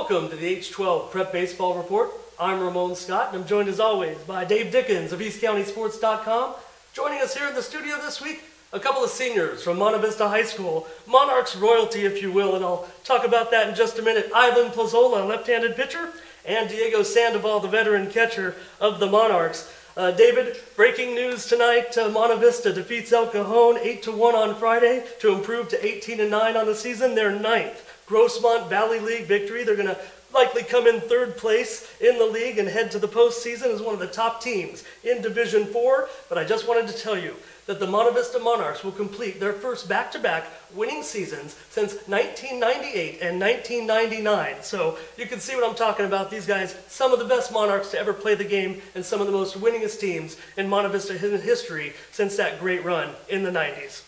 Welcome to the H12 Prep Baseball Report. I'm Ramon Scott, and I'm joined as always by Dave Dickens of EastCountySports.com. Joining us here in the studio this week, a couple of seniors from Monte Vista High School, Monarchs royalty, if you will, and I'll talk about that in just a minute. PLAZOLA, left-handed pitcher, and Diego Sandoval, the veteran catcher of the Monarchs. David, breaking news tonight, Monte Vista defeats El Cajon 8-1 on Friday to improve to 18-9 on the season, their 9th Grossmont Valley League victory. They're going to likely come in 3rd place in the league and head to the postseason as one of the top teams in Division 4. But I just wanted to tell you that the Monte Vista Monarchs will complete their first back-to-back winning seasons since 1998 and 1999. So you can see what I'm talking about. These guys, some of the best Monarchs to ever play the game and some of the most winningest teams in Monte Vista history since that great run in the 90s.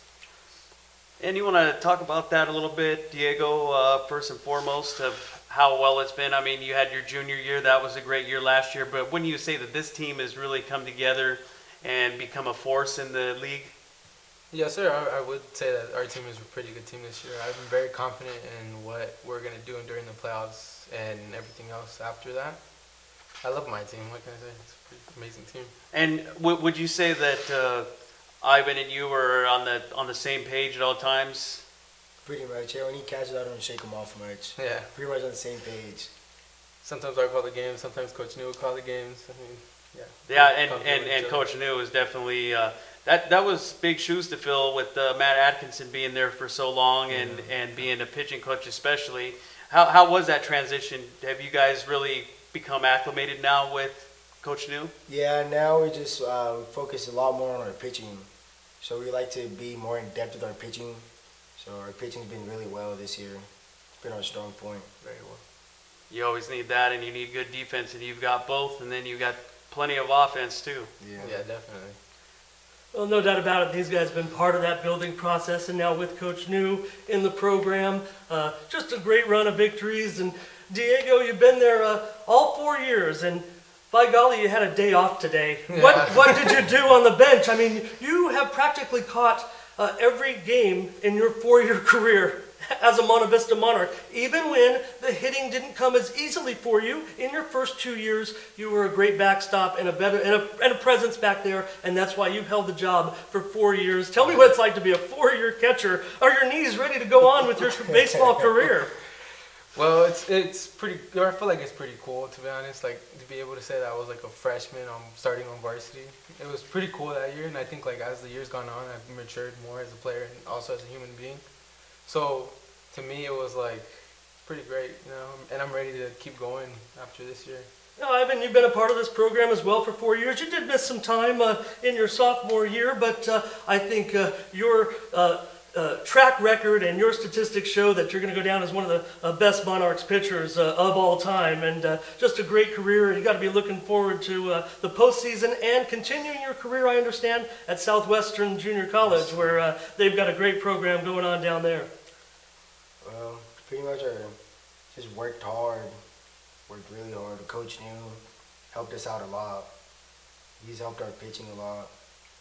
And you want to talk about that a little bit, Diego, first and foremost, of how well it's been? I mean, you had your junior year. That was a great year last year. But when you say that this team has really come together and become a force in the league? Yes, sir. I would say that our team is a pretty good team this year. I've been very confident in what we're going to do during the playoffs and everything else after that. I love my team. What can I say? It's a pretty amazing team. And would you say that Ivan and you were on the same page at all times? Pretty much. Yeah, when he catches, I don't shake him off much. Yeah. Pretty much on the same page. Sometimes I call the games. Sometimes Coach New will call the games. I mean, yeah. Yeah, and Coach New is definitely that was big shoes to fill with Matt Atkinson being there for so long and being a pitching coach especially. How was that transition? Have you guys really become acclimated now with Coach New? Yeah, now we just focus a lot more on our pitching. So we like to be more in depth with our pitching. So our pitching's been really well this year. It's been our strong point. Very well. You always need that, and you need good defense, and you've got both, and then you've got plenty of offense too. Yeah, definitely. Well, no doubt about it. These guys have been part of that building process, and now with Coach New in the program, just a great run of victories. And Diego, you've been there all 4 years, and by golly, you had a day off today. Yeah. What did you do on the bench? I mean, you have practically caught every game in your 4-year career as a Monte Vista Monarch. Even when the hitting didn't come as easily for you, in your first 2 years, you were a great backstop and a presence back there, and that's why you've held the job for 4 years. Tell me what it's like to be a 4-year catcher. Are your knees ready to go on with your baseball career? Well, it's pretty. I feel like it's pretty cool, to be honest. Like, to be able to say that I was like a freshman, starting on varsity. It was pretty cool that year, and I think like as the years gone on, I've matured more as a player and also as a human being. So to me, it was like pretty great, you know. And I'm ready to keep going after this year. Now, Ivan, you've been a part of this program as well for 4 years. You did miss some time in your sophomore year, but I think your track record and your statistics show that you're going to go down as one of the best Monarchs pitchers of all time, and just a great career. You got to be looking forward to the postseason and continuing your career, I understand, at Southwestern Junior College, where they've got a great program going on down there. Well, pretty much just worked hard, worked really hard. The coach New helped us out a lot. He's helped our pitching a lot.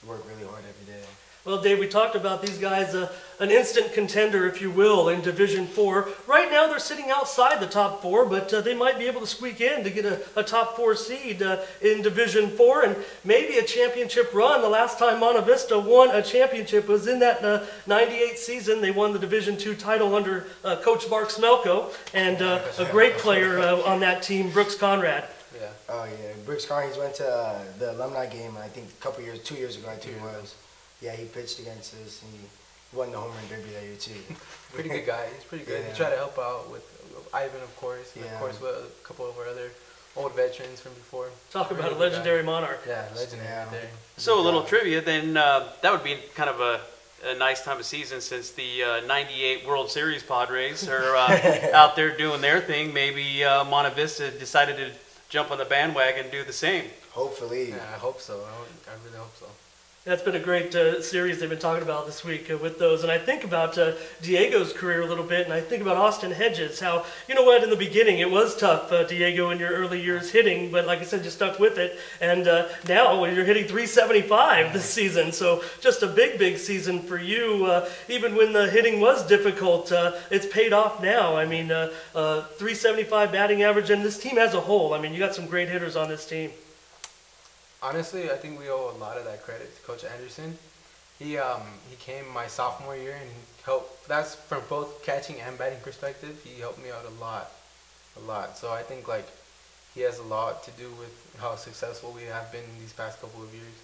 We work really hard every day. Well, Dave, we talked about these guys, an instant contender, if you will, in Division 4. Right now, they're sitting outside the top 4, but they might be able to squeak in to get a top 4 seed in Division 4 and maybe a championship run. The last time Monte Vista won a championship was in that 98 season. They won the Division 2 title under Coach Mark Smelko and a great player on that team, Brooks Conrad. Yeah. Oh, yeah. Brooks Conrad went to the alumni game, I think, a couple years, 2 years ago, I think it was. Yeah, he pitched against us, and he won the home run derby that year, too. Pretty good guy. He's pretty good. Yeah. He tried to help out with Ivan, of course, and yeah. of course with a couple of our other old veterans from before. Talk about a legendary Monarch. Yeah, legendary right there. So a little trivia, then that would be kind of a nice time of season since the 98 World Series Padres are out there doing their thing. Maybe Monte Vista decided to jump on the bandwagon and do the same. Hopefully. Yeah, I hope so. I really hope so. That's been a great series they've been talking about this week with those. And I think about Diego's career a little bit, and I think about Austin Hedges, how, you know what, in the beginning it was tough, Diego, in your early years hitting, but like I said, you stuck with it. And now you're hitting 375 this season, so just a big, big season for you. Even when the hitting was difficult, it's paid off now. I mean, 375 batting average, and this team as a whole, I mean, you got some great hitters on this team. Honestly, I think we owe a lot of that credit to Coach Anderson. He came my sophomore year and he helped. That's from both catching and batting perspective. He helped me out a lot. So I think like he has a lot to do with how successful we have been in these past couple of years.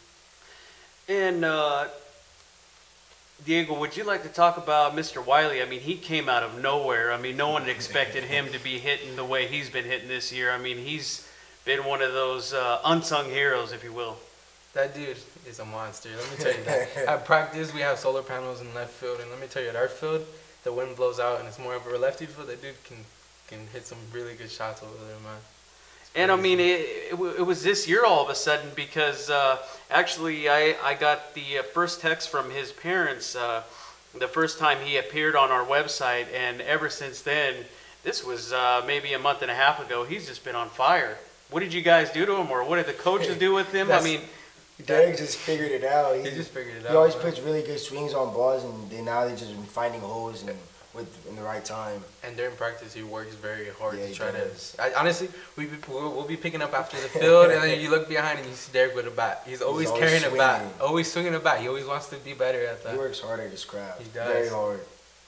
And Diego, would you like to talk about Mr. Wiley? I mean, he came out of nowhere. I mean, no one expected him to be hitting the way he's been hitting this year. I mean, he's been one of those unsung heroes, if you will. That dude is a monster. Let me tell you that. At practice, we have solar panels in left field, and let me tell you, at our field, the wind blows out, and it's more of a lefty field. That dude can hit some really good shots over there, man. And I mean, it was this year all of a sudden because actually I got the first text from his parents the first time he appeared on our website, and ever since then, this was maybe a month and a half ago, he's just been on fire. What did you guys do to him, or what did the coaches do with him? I mean, Derek just figured it out. He just figured it out. He always puts really good swings on balls, and now they've just been finding holes in the right time. And during practice, he works very hard Yeah, to try does. to. Honestly, we'll be picking up after the field, and then you look behind and you see Derek with a bat. He's always carrying a bat, always swinging a bat. He always wants to be better at that. He works hard at his craft. He does. Very hard.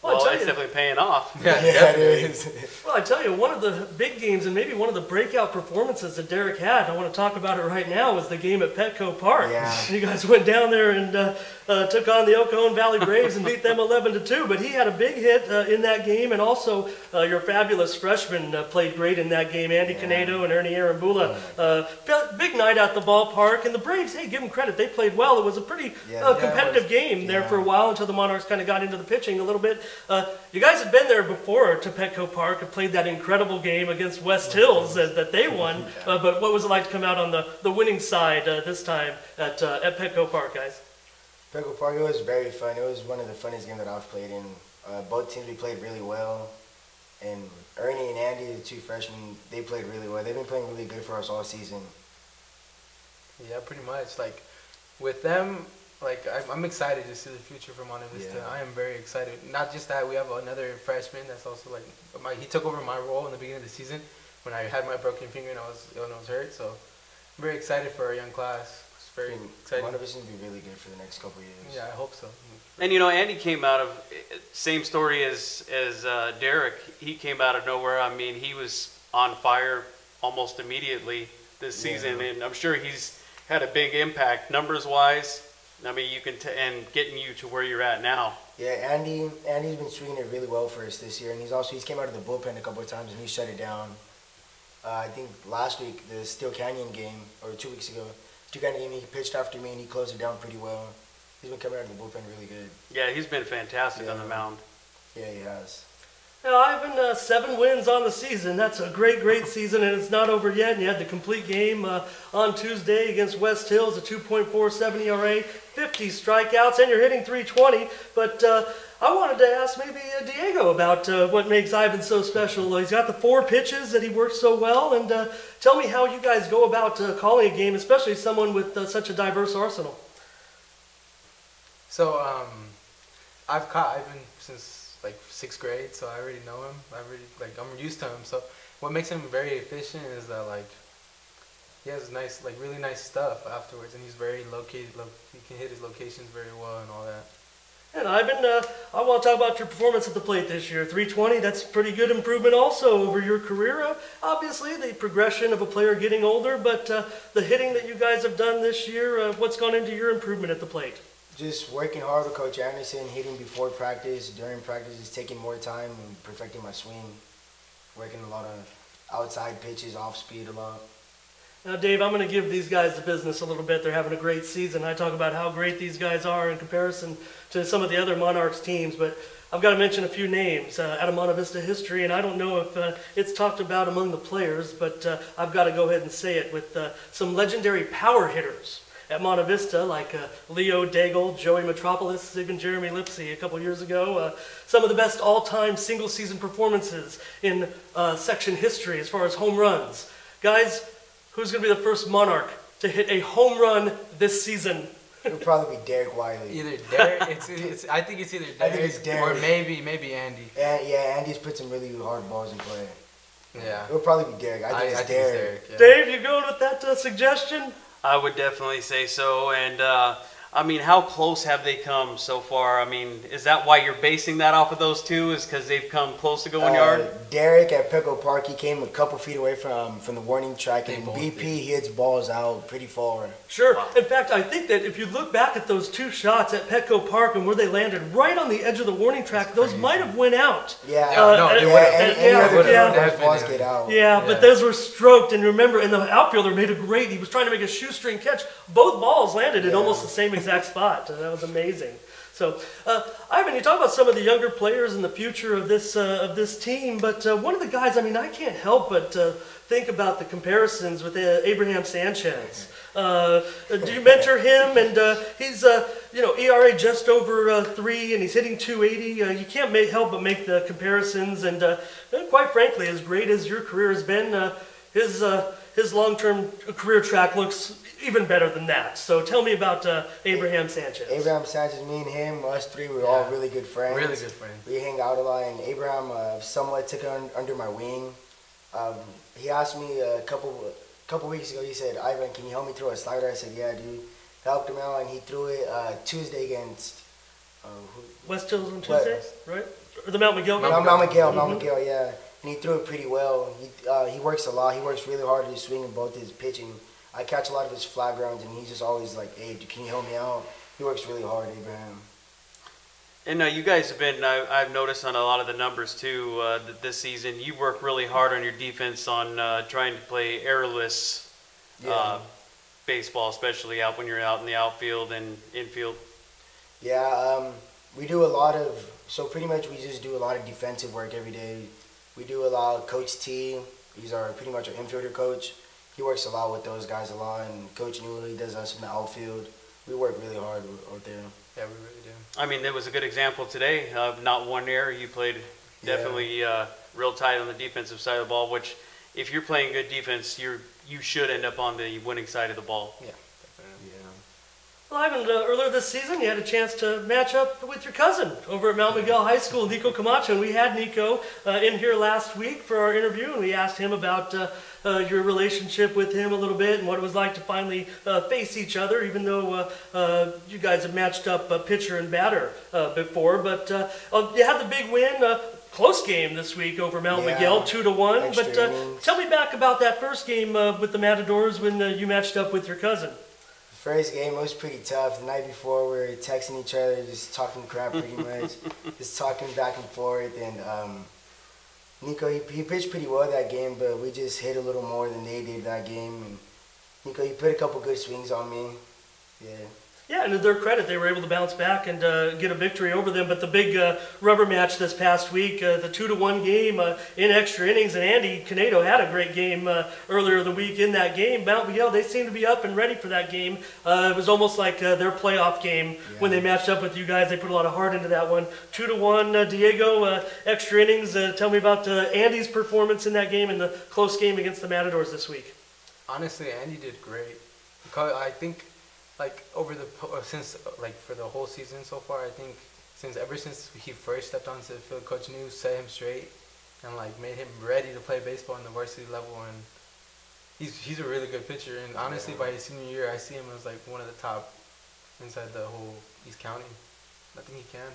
well, it's definitely paying off. Yeah, it is. Well, I tell you, one of the big games and maybe one of the breakout performances that Derek had, I want to talk about it right now, was the game at Petco Park. Yeah. You guys went down there and took on the El Cajon Valley Braves and beat them 11-2. But he had a big hit in that game, and also your fabulous freshmen played great in that game, Andy Canedo and Ernie Arambula. Big night at the ballpark, and the Braves, hey, give them credit, they played well. It was a pretty competitive game there for a while until the Monarchs kind of got into the pitching a little bit. You guys had been there before to Petco Park and played that incredible game against West Hills that they won. But what was it like to come out on the winning side this time at Petco Park, guys? Petco Park, it was very fun. It was one of the funnest games that I've played in. Both teams, we played really well. And Ernie and Andy, the two freshmen, they played really well. They've been playing really good for us all season. Yeah, pretty much. Like, with them, like, I'm excited to see the future for Monte Vista. Yeah. I am very excited. Not just that, we have another freshman that's also, like, he took over my role in the beginning of the season when I had my broken finger and I was hurt. So I'm very excited for our young class. It's very exciting. Monte Vista will be really good for the next couple of years. Yeah, I hope so. And you know, Andy came out of same story as Derek. He came out of nowhere. I mean, he was on fire almost immediately this season, and I'm sure he's had a big impact numbers wise. I mean, you can and getting you to where you're at now. Yeah, Andy's been swinging it really well for us this year, and he's came out of the bullpen a couple of times and he shut it down. I think last week, the Steel Canyon game, or 2 weeks ago, Steel Canyon game, he pitched after me and he closed it down pretty well. He's been coming out of the bullpen really good. Yeah, he's been fantastic on the mound. Yeah, he has. Now, Ivan, 7 wins on the season. That's a great, great season, and it's not over yet. And you had the complete game on Tuesday against West Hills, a 2.47 ERA, 50 strikeouts, and you're hitting 320. But I wanted to ask maybe Diego about what makes Ivan so special. He's got the 4 pitches that he works so well, and tell me how you guys go about calling a game, especially someone with such a diverse arsenal. So, I've caught Ivan since like 6th grade, so I already know him. I'm used to him. So, what makes him very efficient is that he has really nice stuff afterwards, and he's very located. He can hit his locations very well and all that. And Ivan, I want to talk about your performance at the plate this year. 320, that's pretty good improvement also over your career. Obviously, the progression of a player getting older, but the hitting that you guys have done this year, what's gone into your improvement at the plate? Just working hard with Coach Anderson, hitting before practice, during practice, just taking more time and perfecting my swing. Working a lot of outside pitches, off speed a lot. Now, Dave, I'm going to give these guys the business a little bit. They're having a great season. I talk about how great these guys are in comparison to some of the other Monarchs teams, but I've got to mention a few names out of Monte Vista history, and I don't know if it's talked about among the players, but I've got to go ahead and say it with some legendary power hitters. at Monte Vista, like Leo Daigle, Joey Metropolis, even Jeremy Lipsy a couple years ago. Some of the best all-time single-season performances in section history as far as home runs. Guys, who's going to be the first Monarch to hit a home run this season? It'll probably be Derek Wiley. Either Derek, I think it's either Derek, or maybe Andy. And yeah, Andy's put some really hard balls in play. Yeah. It'll probably be Derek. I think it's Derek. Yeah. Dave, you going with that suggestion? I would definitely say so. And I mean, how close have they come so far? I mean, is that why you're basing that off of those two? Is because they've come close to going yard? Derek at Petco Park, he came a couple feet away from the warning track, and BP he hits balls out pretty far. Sure. In fact, I think that if you look back at those two shots at Petco Park and where they landed right on the edge of the warning track, those might have went out. Yeah. Get out. Yeah, but those were stroked, and remember, and the outfielder made he was trying to make a shoestring catch. Both balls landed in almost the same exact spot. That was amazing. So, Ivan, you talk about some of the younger players in the future of this team, but one of the guys, I mean, I can't help but think about the comparisons with Abraham Sanchez. Do you mentor him? And he's, ERA just over 3, and he's hitting 280. You can't help but make the comparisons. And quite frankly, as great as your career has been, his long-term career track looks even better than that. So tell me about Abraham Sanchez. Abraham Sanchez, me and him, us three, we're all really good friends. Really good friends. We hang out a lot, and Abraham somewhat took it under my wing. He asked me a couple weeks ago, he said, Ivan, can you help me throw a slider? I said, yeah, dude. Helped him out, and he threw it Tuesday against... West Hills on Tuesday, right? Or the Mount Miguel game? Mount Miguel, yeah. And he threw it pretty well. He works a lot. He works really hard at his swing and both his pitching. I catch a lot of his flat grounds, and he's just always like, hey, can you help me out? He works really hard, Abraham. And you guys have been, I've noticed on a lot of the numbers too, this season, you work really hard on your defense on trying to play errorless baseball, especially when you're out in the outfield and infield. Yeah, we do a lot of, so pretty much we just do a lot of defensive work every day. We do a lot of Coach T. He's pretty much our infielder coach. He works a lot with those guys a lot, and Coach Newell, he does us in the outfield. We work really hard out there. Yeah, we really do. I mean, there was a good example today of not one error. You played definitely real tight on the defensive side of the ball, which if you're playing good defense, you should end up on the winning side of the ball. Yeah, definitely. Yeah. Well, Ivan, earlier this season, you had a chance to match up with your cousin over at Mount Miguel High School, Nico Camacho. And we had Nico in here last week for our interview, and we asked him about your relationship with him a little bit and what it was like to finally face each other, even though you guys have matched up pitcher and batter before. But you had the big win. Close game this week over Mount Miguel, 2-1. But tell me back about that first game with the Matadors when you matched up with your cousin. First game, it was pretty tough. The night before, we were texting each other, just talking crap pretty much, just talking back and forth. And Nico, he pitched pretty well that game, but we just hit a little more than they did that game. And Nico, he put a couple good swings on me. Yeah. Yeah, and to their credit, they were able to bounce back and get a victory over them. But the big rubber match this past week, the 2-1 game in extra innings, and Andy Canedo had a great game earlier the week in that game. Mount Miguel, they seemed to be up and ready for that game. It was almost like their playoff game when they matched up with you guys. They put a lot of heart into that one. 2-1, Diego, extra innings. Tell me about Andy's performance in that game and the close game against the Matadors this week. Honestly, Andy did great. I think, for the whole season so far, I think ever since he first stepped onto the field, Coach New set him straight and made him ready to play baseball in the varsity level, and he's a really good pitcher. And honestly, by his senior year, I see him as one of the top inside the whole East County. I think he can.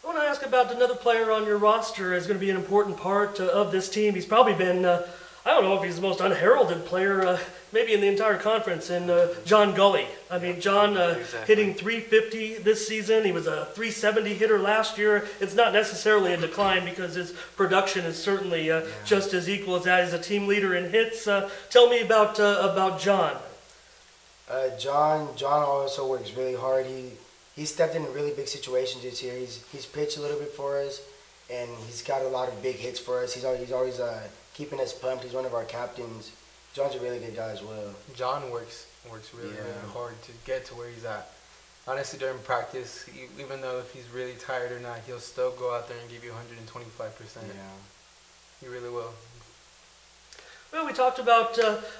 I want to ask about another player on your roster is going to be an important part of this team. He's probably been, I don't know if he's the most unheralded player maybe in the entire conference, and John Gully. I mean, John hitting .350 this season. He was a .370 hitter last year. It's not necessarily a decline because his production is certainly just as equal as that. He's a team leader in hits. Tell me about John. John also works really hard. He stepped in really big situations this year. He's pitched a little bit for us, and he's got a lot of big hits for us. He's always keeping us pumped. He's one of our captains. John's a really good guy as well. John works works really hard to get to where he's at. Honestly, during practice, even though if he's really tired or not, he'll still go out there and give you 125%. Yeah, he really will. Well, we talked about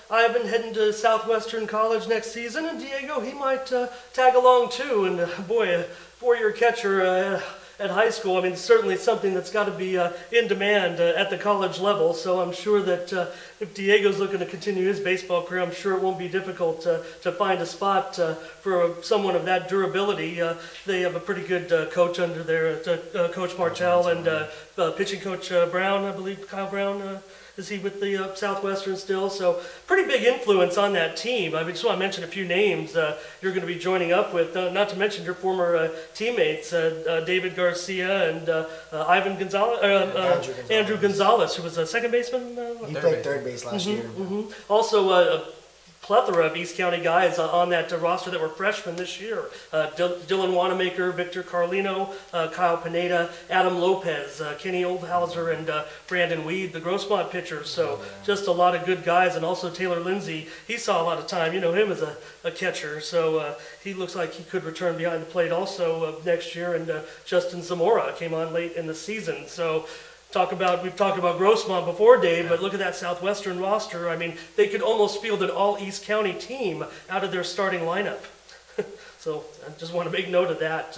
Ivan heading to Southwestern College next season, and Diego, he might tag along too. And boy, a four-year catcher at high school, I mean, certainly something that's got to be in demand at the college level. So I'm sure that if Diego's looking to continue his baseball career, I'm sure it won't be difficult to find a spot for someone of that durability. They have a pretty good coach under there, Coach Martell, and pitching coach Brown, I believe, Kyle Brown. Is he with the Southwestern still? So pretty big influence on that team. I just want to mention a few names you're going to be joining up with, not to mention your former teammates, David Garcia and Ivan Gonzalez, Andrew Gonzalez, who was a second baseman. He played third base last year. Also, a plethora of East County guys on that roster that were freshmen this year. Dylan Wanamaker, Victor Carlino, Kyle Pineda, Adam Lopez, Kenny Oldhauser, and Brandon Weed, the Grossmont pitcher. So just a lot of good guys. And also Taylor Lindsay, he saw a lot of time. You know him as a catcher. So he looks like he could return behind the plate also next year. And Justin Zamora came on late in the season. So we've talked about Grossmont before, Dave, but look at that Southwestern roster. I mean, they could almost field an all-East County team out of their starting lineup. So I just want to make note of that.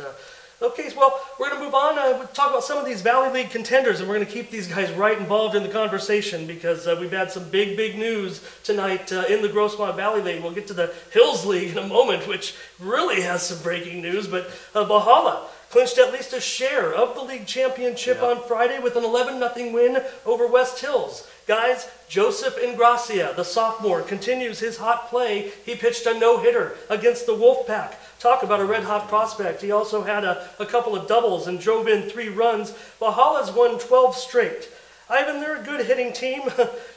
Okay, well, we're going to move on. We'll talk about some of these Valley League contenders, and we're going to keep these guys right involved in the conversation because we've had some big news tonight in the Grossmont Valley League. We'll get to the Hills League in a moment, which really has some breaking news, but Valhalla clinched at least a share of the league championship on Friday with an 11-0 win over West Hills. Guys, Joseph Ingracia, the sophomore, continues his hot play. He pitched a no-hitter against the Wolfpack. Talk about a red-hot prospect. He also had a couple of doubles and drove in 3 runs. Valhalla's won 12 straight. Ivan, they're a good hitting team.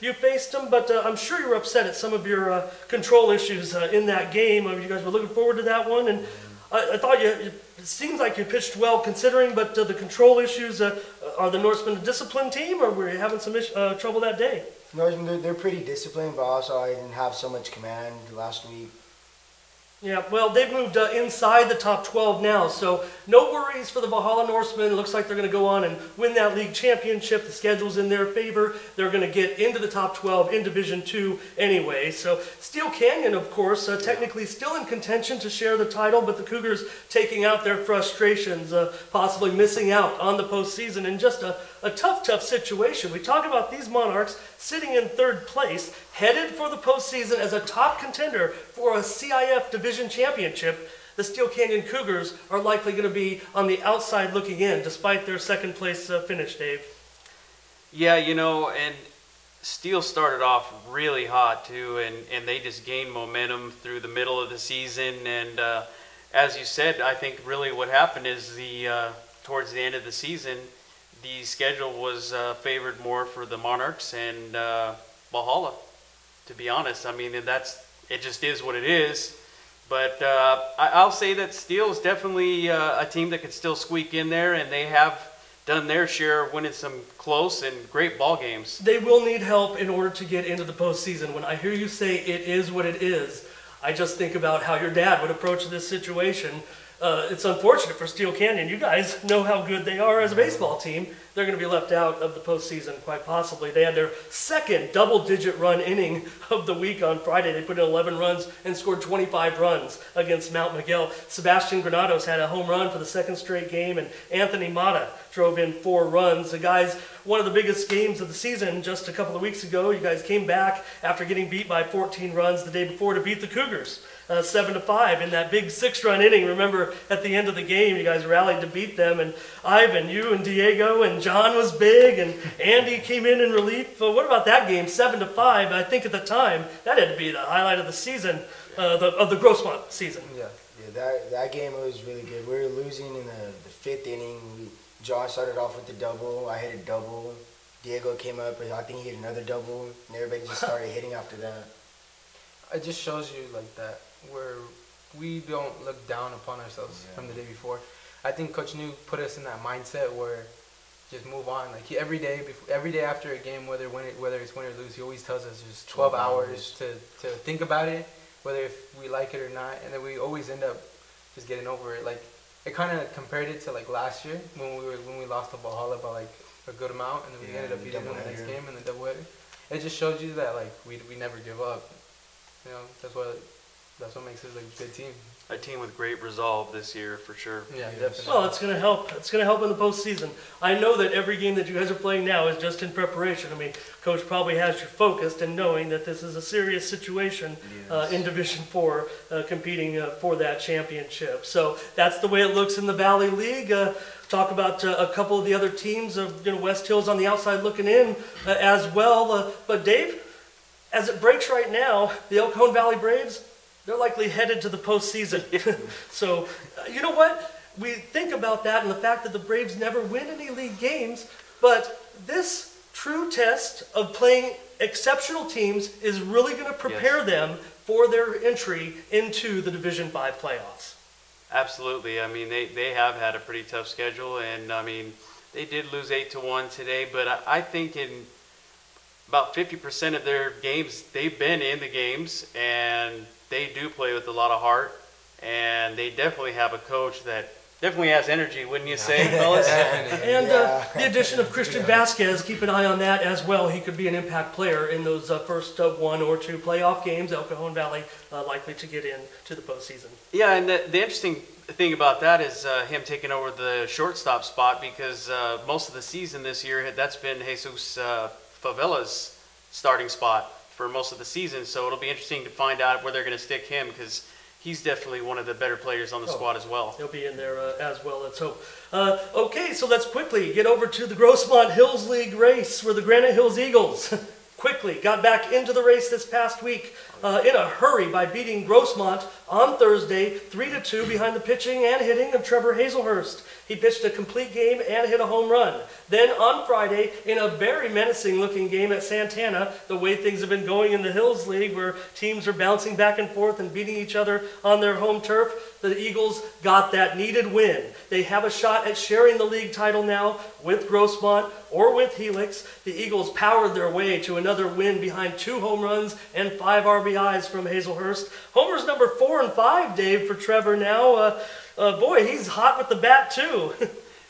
You faced them, but I'm sure you were upset at some of your control issues in that game. You guys were looking forward to that one, and I thought it seems like you pitched well considering, but the control issues, are the Norsemen a disciplined team, or were you having some trouble that day? Norsemen, they're pretty disciplined, but also I didn't have so much command last week. Yeah, well, they've moved inside the top 12 now, so no worries for the Valhalla Norsemen. It looks like they're going to go on and win that league championship. The schedule's in their favor. They're going to get into the top 12 in Division II anyway. So Steel Canyon, of course, technically still in contention to share the title, but the Cougars taking out their frustrations, possibly missing out on the postseason in just a tough situation. We talk about these Monarchs sitting in 3rd place, headed for the postseason as a top contender for a CIF Division Championship. The Steel Canyon Cougars are likely going to be on the outside looking in, despite their 2nd place finish, Dave. Yeah, you know, and Steel started off really hot too, and they just gained momentum through the middle of the season. And as you said, I think really what happened is towards the end of the season, the schedule was favored more for the Monarchs and Valhalla, to be honest. I mean, it just is what it is. But I'll say that Steel is definitely a team that can still squeak in there, and they have done their share of winning some close and great ball games. They will need help in order to get into the postseason. When I hear you say it is what it is, I just think about how your dad would approach this situation. It's unfortunate for Steel Canyon. You guys know how good they are as a baseball team. They're going to be left out of the postseason, quite possibly. They had their 2nd double-digit run inning of the week on Friday. They put in 11 runs and scored 25 runs against Mount Miguel. Sebastian Granados had a home run for the 2nd straight game, and Anthony Mata drove in 4 runs. The guys, one of the biggest games of the season just a couple of weeks ago. You guys came back after getting beat by 14 runs the day before to beat the Cougars. 7-5 in that big 6-run inning. Remember, at the end of the game, you guys rallied to beat them, and Ivan, you and Diego and John was big, and Andy came in relief. What about that game, 7-5? I think at the time, that had to be the highlight of the season, of the Grossmont season. Yeah, that game was really good. We were losing in the 5th inning. John started off with the double. I hit a double. Diego came up, and I think he hit another double, and everybody just started hitting after that. It just shows you like that where we don't look down upon ourselves from the day before. I think Coach New put us in that mindset where just move on. Like every day after a game, whether it's win or lose, he always tells us just 12 hours to think about it. whether if we like it or not, and then we always end up just getting over it. Like, it kind of compared it to like last year when we lost to Valhalla by like a good amount, and then we ended up beating them the next game in the doubleheader. It just shows you that like we never give up. You know, that's what makes us a good team. A team with great resolve this year, for sure. Yeah, definitely. Well, it's going to help. It's going to help in the postseason. I know that every game that you guys are playing now is just in preparation. I mean, Coach probably has you focused and knowing that this is a serious situation in Division IV, competing for that championship. So that's the way it looks in the Valley League. Talk about a couple of the other teams. West Hills on the outside looking in as well. But Dave, as it breaks right now, the El Cajon Valley Braves, they're likely headed to the postseason. So, you know what? We think about that and the fact that the Braves never win any league games, but this true test of playing exceptional teams is really going to prepare them for their entry into the Division V playoffs. Absolutely. I mean, they have had a pretty tough schedule, and I mean, they did lose 8-1 today, but I think in about 50% of their games, they've been in the games, and they do play with a lot of heart, and they definitely have a coach that definitely has energy, wouldn't you say, fellas? And the addition of Christian Vasquez, keep an eye on that as well. He could be an impact player in those first 1 or 2 playoff games. El Cajon Valley likely to get into the postseason. Yeah, and the interesting thing about that is him taking over the shortstop spot, because most of the season this year, that's been Jesus Favela's starting spot for most of the season, so it'll be interesting to find out where they're going to stick him, because he's definitely one of the better players on the squad as well. He'll be in there as well, let's hope. Okay, so let's quickly get over to the Grossmont Hills League race, where the Granite Hills Eagles quickly got back into the race this past week in a hurry by beating Grossmont on Thursday 3-2 behind the pitching and hitting of Trevor Hazelhurst. He pitched a complete game and hit a home run. Then on Friday, in a very menacing looking game at Santana, the way things have been going in the Hills League, where teams are bouncing back and forth and beating each other on their home turf, the Eagles got that needed win. They have a shot at sharing the league title now with Grossmont or with Helix. The Eagles powered their way to another win behind 2 home runs and 5 RBIs from Hazelhurst. Homers number 4 and 5, Dave, for Trevor now. Boy, he's hot with the bat too.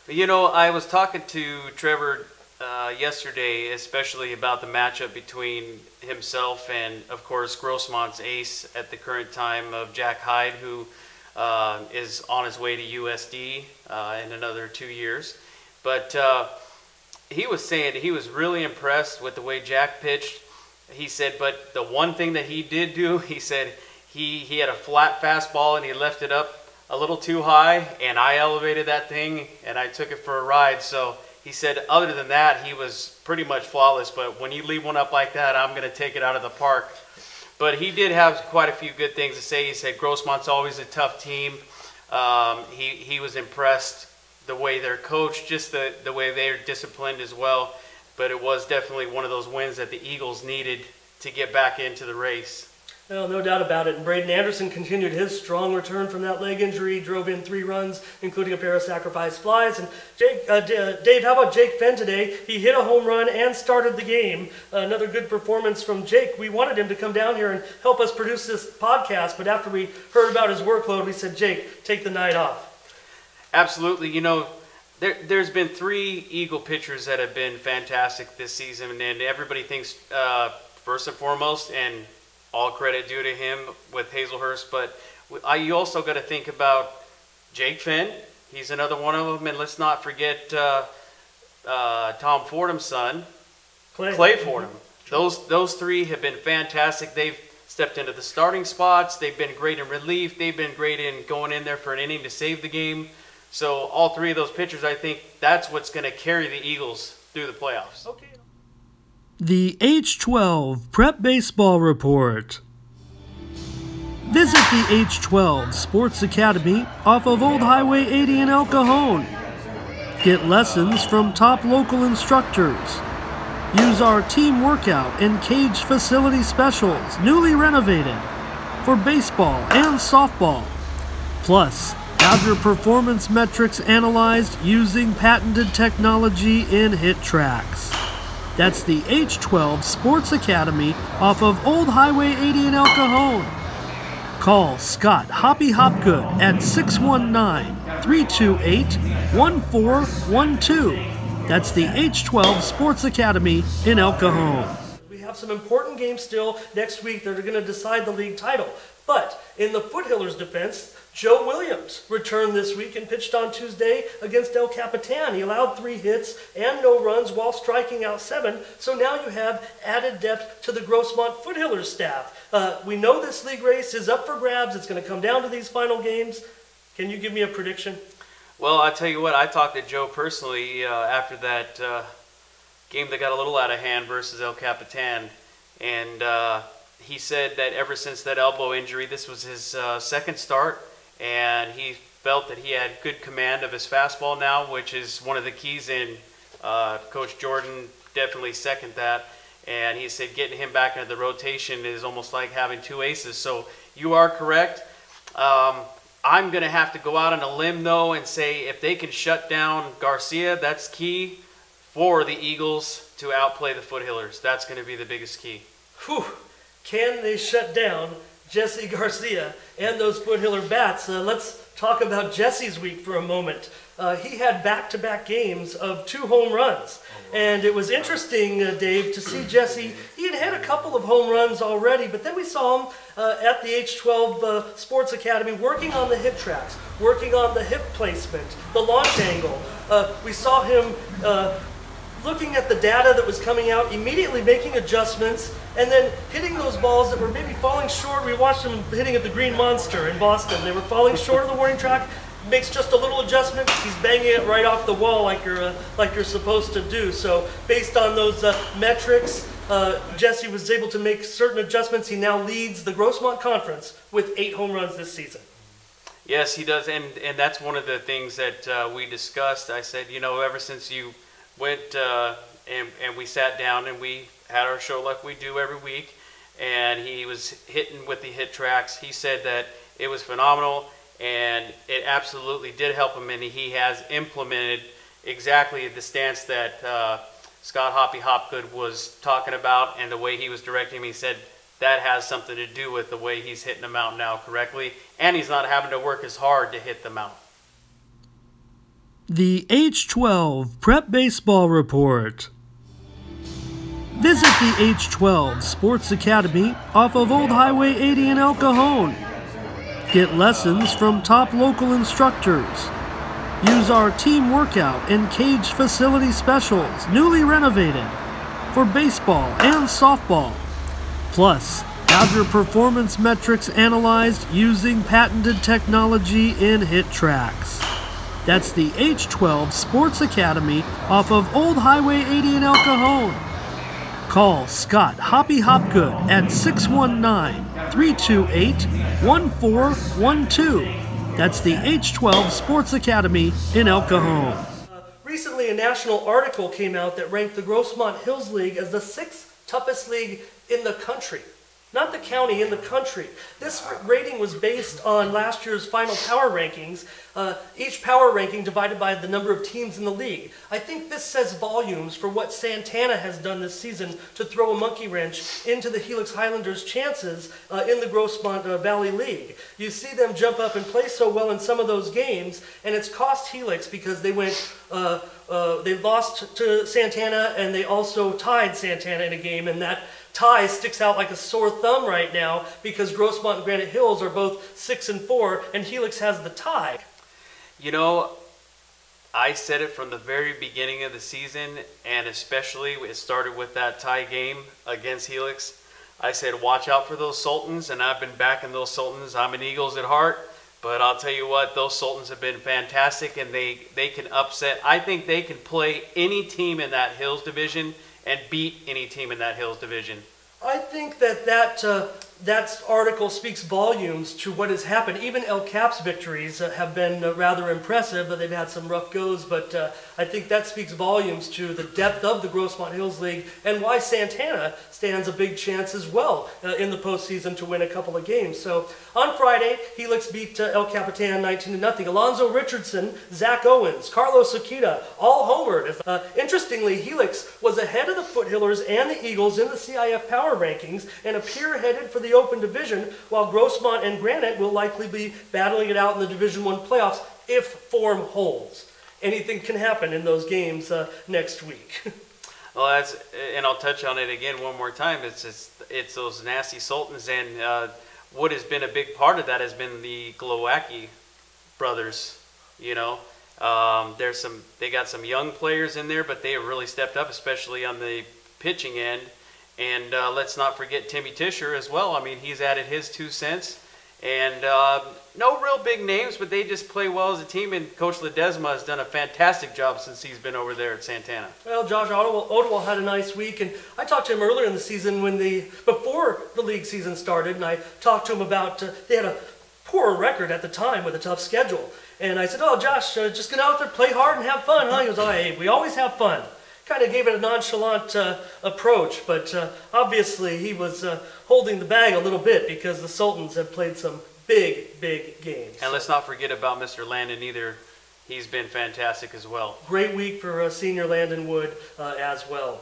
You know, I was talking to Trevor yesterday, especially about the matchup between himself and, of course, Grossmont's ace at the current time of Jack Hyde, who is on his way to USD in another 2 years. But he was saying he was really impressed with the way Jack pitched. He said, but the one thing that he did do, he said he had a flat fastball and he left it up a little too high, and I elevated that thing and I took it for a ride. So he said other than that, he was pretty much flawless, but when you leave one up like that, I'm going to take it out of the park. But he did have quite a few good things to say. He said Grossmont's always a tough team. He was impressed the way they're coached, just the way they're disciplined as well. But it was definitely one of those wins that the Eagles needed to get back into the race. Well, no doubt about it. And Braden Anderson continued his strong return from that leg injury, drove in 3 runs, including a pair of sacrifice flies. And Dave, how about Jake Fenn today? He hit a home run and started the game. Another good performance from Jake. We wanted him to come down here and help us produce this podcast, but after we heard about his workload, we said, Jake, take the night off. Absolutely. You know, there's been 3 Eagle pitchers that have been fantastic this season, and everybody thinks first and foremost, and all credit due to him with Hazelhurst, but you also got to think about Jake Finn. He's another one of them, and let's not forget Tom Fordham's son, Clay Fordham. Those 3 have been fantastic. They've stepped into the starting spots. They've been great in relief. They've been great in going in there for an inning to save the game. So all 3 of those pitchers, I think that's what's going to carry the Eagles through the playoffs. Okay. The H12 Prep Baseball Report. Visit the H12 Sports Academy off of Old Highway 80 in El Cajon. Get lessons from top local instructors. Use our team workout and cage facility specials, newly renovated, for baseball and softball. Plus, have your performance metrics analyzed using patented technology in HitTrax. That's the H12 Sports Academy off of Old Highway 80 in El Cajon. Call Scott Hoppy Hopgood at 619-328-1412. That's the H12 Sports Academy in El Cajon. We have some important games still next week that are going to decide the league title. But in the Foothillers' defense, Joe Williams returned this week and pitched on Tuesday against El Capitan. He allowed 3 hits and no runs while striking out 7. So now you have added depth to the Grossmont Foothillers staff. We know this league race is up for grabs. It's going to come down to these final games. Can you give me a prediction? Well, I'll tell you what, I talked to Joe personally after that game that got a little out of hand versus El Capitan. And he said that ever since that elbow injury, this was his second start. And he felt that he had good command of his fastball now, which is one of the keys in. Coach Jordan definitely seconded that. And he said getting him back into the rotation is almost like having 2 aces. So you are correct. I'm going to have to go out on a limb, though, and say if they can shut down Garcia, that's key for the Eagles to outplay the Foothillers. That's going to be the biggest key. Whew. Can they shut down Jesse Garcia and those Foothiller bats? Let's talk about Jesse's week for a moment. He had back-to-back games of 2 home runs. And it was interesting, Dave, to see Jesse. He had a couple of home runs already, but then we saw him at the H12 Sports Academy working on the hip tracks, working on the hip placement, the launch angle. We saw him looking at the data that was coming out, immediately making adjustments, and then hitting those balls that were maybe falling short. We watched him hitting at the Green Monster in Boston. They were falling short of the warning track. Makes just a little adjustment. He's banging it right off the wall like you're supposed to do. So based on those metrics, Jesse was able to make certain adjustments. He now leads the Grossmont Conference with 8 home runs this season. Yes, he does, and that's one of the things that we discussed. I said, you know, ever since you went and we sat down and we had our show like we do every week, and he was hitting with the hit tracks, he said that it was phenomenal. And it absolutely did help him, and he has implemented exactly the stance that Scott Hoppy Hopgood was talking about and the way he was directing him. He said that has something to do with the way he's hitting them out now correctly, and he's not having to work as hard to hit them out. The H12 Prep Baseball Report. Visit the H12 Sports Academy off of Old Highway 80 in El Cajon. Get lessons from top local instructors. Use our team workout and cage facility specials, newly renovated, for baseball and softball. Plus, have your performance metrics analyzed using patented technology in hit tracks. That's the H12 Sports Academy off of Old Highway 80 in El Cajon. Call Scott Hoppy Hopgood at 619-328-1412. That's the H12 Sports Academy in El Cajon. Recently, a national article came out that ranked the Grossmont Hills League as the 6th toughest league in the country. Not the county, in the country. This rating was based on last year's final power rankings, each power ranking divided by the number of teams in the league. I think this says volumes for what Santana has done this season to throw a monkey wrench into the Helix Highlanders' chances in the Grossmont Valley League. You see them jump up and play so well in some of those games, and it's cost Helix because they went they lost to Santana, and they also tied Santana in a game, and that tie sticks out like a sore thumb right now because Grossmont and Granite Hills are both 6-4, and Helix has the tie. You know, I said it from the very beginning of the season, and especially it started with that tie game against Helix. I said, watch out for those Sultans, and I've been backing those Sultans. I'm an Eagles at heart, but I'll tell you what, those Sultans have been fantastic, and they can upset. I think they can play any team in that Hills division and beat any team in that Hills division. I think that article speaks volumes to what has happened. Even El Cap's victories have been rather impressive, but they've had some rough goes. But I think that speaks volumes to the depth of the Grossmont Hills League and why Santana stands a big chance as well in the postseason to win a couple of games. So on Friday, Helix beat El Capitan 19-0. Alonzo Richardson, Zach Owens, Carlos Akita, all homered. Interestingly, Helix was ahead of the Foothillers and the Eagles in the CIF power power rankings and appear headed for the Open Division, while Grossmont and Granite will likely be battling it out in the Division I playoffs if form holds. Anything can happen in those games next week. Well, and I'll touch on it again one more time. It's those nasty Sultans, and what has been a big part of that has been the Glowacki brothers. You know, they got some young players in there, but they have really stepped up, especially on the pitching end. And let's not forget Timmy Tisher as well. I mean, he's added his 2 cents. And no real big names, but they just play well as a team. And Coach Ledesma has done a fantastic job since he's been over there at Santana. Well, Josh Ottawell had a nice week, and I talked to him earlier in the season before the league season started, and I talked to him about they had a poor record at the time with a tough schedule. And I said, "Oh, Josh, just get out there, play hard, and have fun, huh?" He goes, "Oh, hey, we always have fun." Kind of gave it a nonchalant approach, but obviously he was holding the bag a little bit because the Sultans have played some big games. And let's not forget about Mr. Landon either. He's been fantastic as well. Great week for senior Landon Wood as well.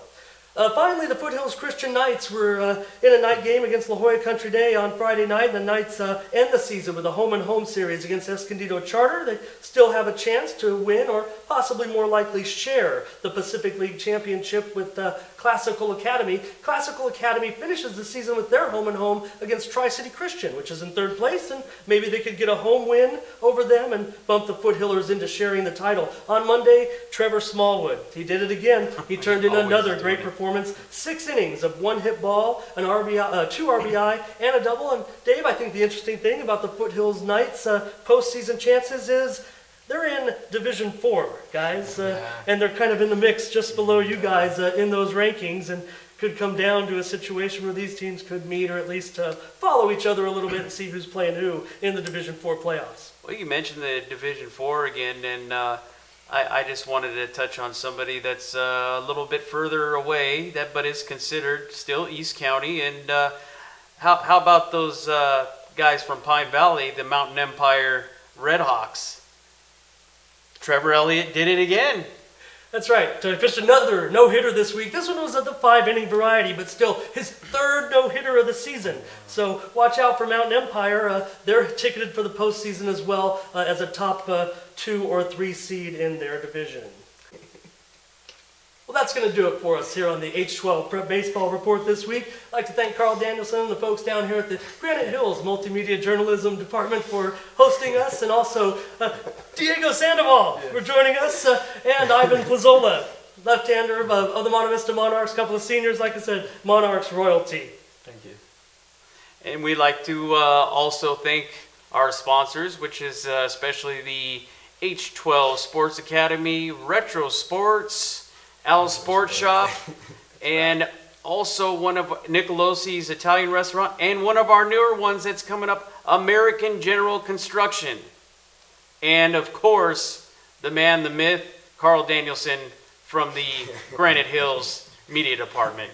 Finally, the Foothills Christian Knights were in a night game against La Jolla Country Day on Friday night. The Knights end the season with a home-and-home series against Escondido Charter. They still have a chance to win or possibly more likely share the Pacific League Championship with Classical Academy. Classical Academy finishes the season with their home-and-home against Tri-City Christian, which is in 3rd place, and maybe they could get a home win over them and bump the Foothillers into sharing the title. On Monday, Trevor Smallwood. He did it again. He turned in another great performance. 6 innings of 1 hit ball, an RBI, 2 RBI, and a double. And Dave, I think the interesting thing about the Foothills Knights' postseason chances is they're in Division 4, guys, and they're kind of in the mix just below you guys in those rankings, and could come down to a situation where these teams could meet or at least follow each other a little bit and see who's playing who in the Division 4 playoffs. Well, you mentioned the Division 4 again, and I just wanted to touch on somebody that's a little bit further away, but is considered still East County. And how about those guys from Pine Valley, the Mountain Empire Redhawks? Trevor Elliott did it again. That's right. Fished another no-hitter this week. This one was of the 5-inning variety, but still his 3rd no-hitter of the season. So watch out for Mountain Empire. They're ticketed for the postseason as well as a top 2 or 3 seed in their division. Well, that's going to do it for us here on the H12 Prep Baseball Report this week. I'd like to thank Carl Danielson and the folks down here at the Granite Hills Multimedia Journalism Department for hosting us, and also Diego Sandoval for joining us, and Ivan Plazola, left-hander of the Monte Vista Monarchs, a couple of seniors, like I said, Monarchs royalty. Thank you. And we'd like to also thank our sponsors, which is especially the H12 Sports Academy, Retro Sports, Al's Sports Shop, and also one of Nicolosi's Italian restaurant, and one of our newer ones that's coming up, American General Construction. And of course, the man, the myth, Carl Danielson from the Granite Hills Media Department.